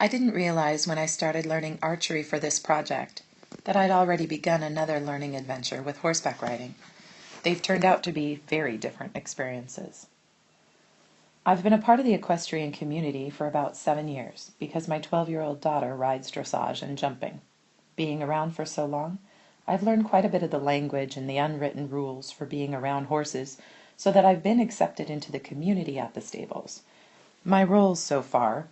I didn't realize when I started learning archery for this project that I'd already begun another learning adventure with horseback riding. They've turned out to be very different experiences. I've been a part of the equestrian community for about 7 years because my 12-year-old daughter rides dressage and jumping. Being around for so long, I've learned quite a bit of the language and the unwritten rules for being around horses so that I've been accepted into the community at the stables. My roles so far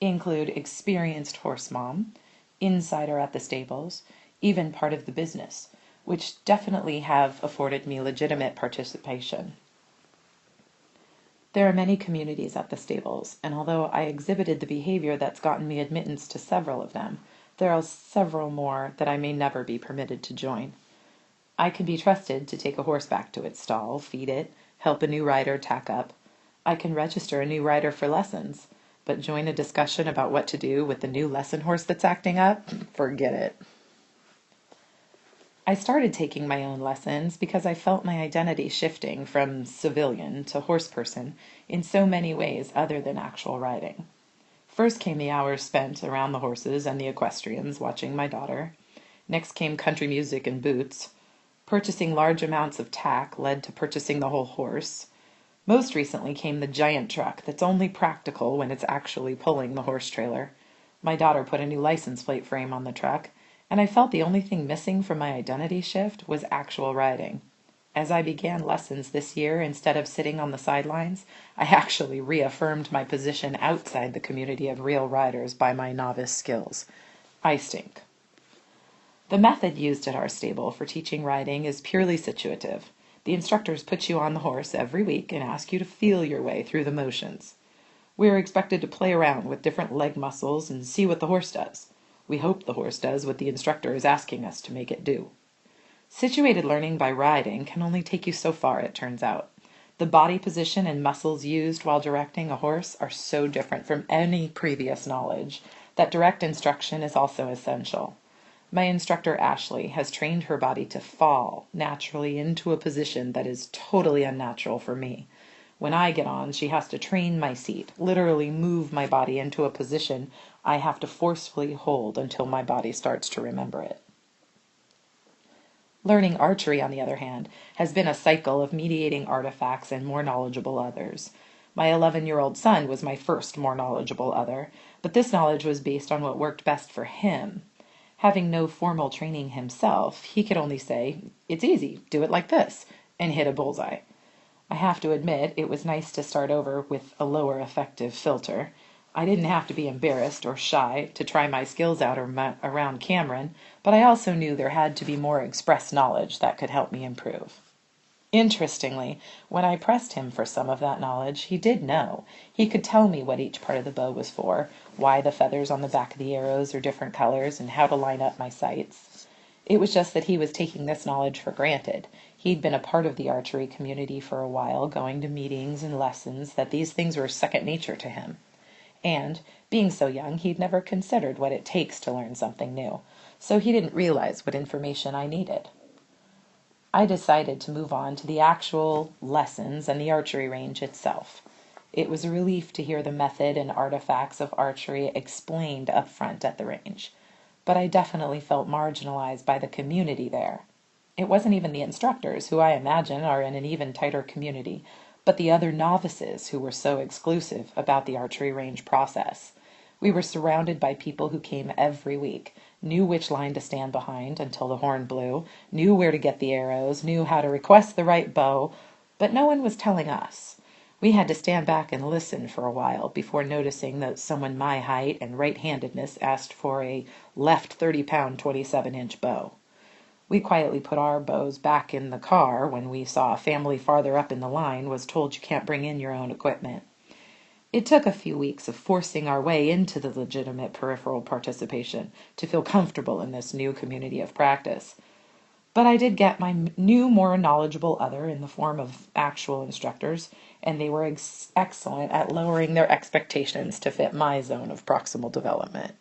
include experienced horse mom, insider at the stables, even part of the business, which definitely have afforded me legitimate participation. There are many communities at the stables, and although I exhibited the behavior that's gotten me admittance to several of them, there are several more that I may never be permitted to join. I can be trusted to take a horse back to its stall, feed it, help a new rider tack up. I can register a new rider for lessons, but join a discussion about what to do with the new lesson horse that's acting up? Forget it. I started taking my own lessons because I felt my identity shifting from civilian to horse person in so many ways other than actual riding. First came the hours spent around the horses and the equestrians watching my daughter. Next came country music and boots. Purchasing large amounts of tack led to purchasing the whole horse. Most recently came the giant truck that's only practical when it's actually pulling the horse trailer. My daughter put a new license plate frame on the truck, and I felt the only thing missing from my identity shift was actual riding. As I began lessons this year, instead of sitting on the sidelines, I actually reaffirmed my position outside the community of real riders by my novice skills. I stink. The method used at our stable for teaching riding is purely situative. The instructors put you on the horse every week and ask you to feel your way through the motions. We are expected to play around with different leg muscles and see what the horse does. We hope the horse does what the instructor is asking us to make it do. Situated learning by riding can only take you so far, it turns out. The body position and muscles used while directing a horse are so different from any previous knowledge that direct instruction is also essential. My instructor, Ashley, has trained her body to fall naturally into a position that is totally unnatural for me. When I get on, she has to train my seat, literally move my body into a position I have to forcefully hold until my body starts to remember it. Learning archery, on the other hand, has been a cycle of mediating artifacts and more knowledgeable others. My 11-year-old son was my first more knowledgeable other, but this knowledge was based on what worked best for him. Having no formal training himself, he could only say, "It's easy, do it like this," and hit a bullseye. I have to admit, it was nice to start over with a lower effective filter. I didn't have to be embarrassed or shy to try my skills out around Cameron, but I also knew there had to be more express knowledge that could help me improve. Interestingly, when I pressed him for some of that knowledge, he did know. He could tell me what each part of the bow was for, why the feathers on the back of the arrows are different colors, and how to line up my sights. It was just that he was taking this knowledge for granted. He'd been a part of the archery community for a while, going to meetings and lessons, that these things were second nature to him. And, being so young, he'd never considered what it takes to learn something new, so he didn't realize what information I needed. I decided to move on to the actual lessons and the archery range itself. It was a relief to hear the method and artifacts of archery explained up front at the range, but I definitely felt marginalized by the community there. It wasn't even the instructors, who I imagine are in an even tighter community, but the other novices who were so exclusive about the archery range process. We were surrounded by people who came every week, knew which line to stand behind until the horn blew, knew where to get the arrows, knew how to request the right bow, but no one was telling us. We had to stand back and listen for a while before noticing that someone my height and right-handedness asked for a left 30-pound 27-inch bow. We quietly put our bows back in the car when we saw a family farther up in the line was told you can't bring in your own equipment. It took a few weeks of forcing our way into the legitimate peripheral participation to feel comfortable in this new community of practice. But I did get my new, more knowledgeable other in the form of actual instructors, and they were excellent at lowering their expectations to fit my zone of proximal development.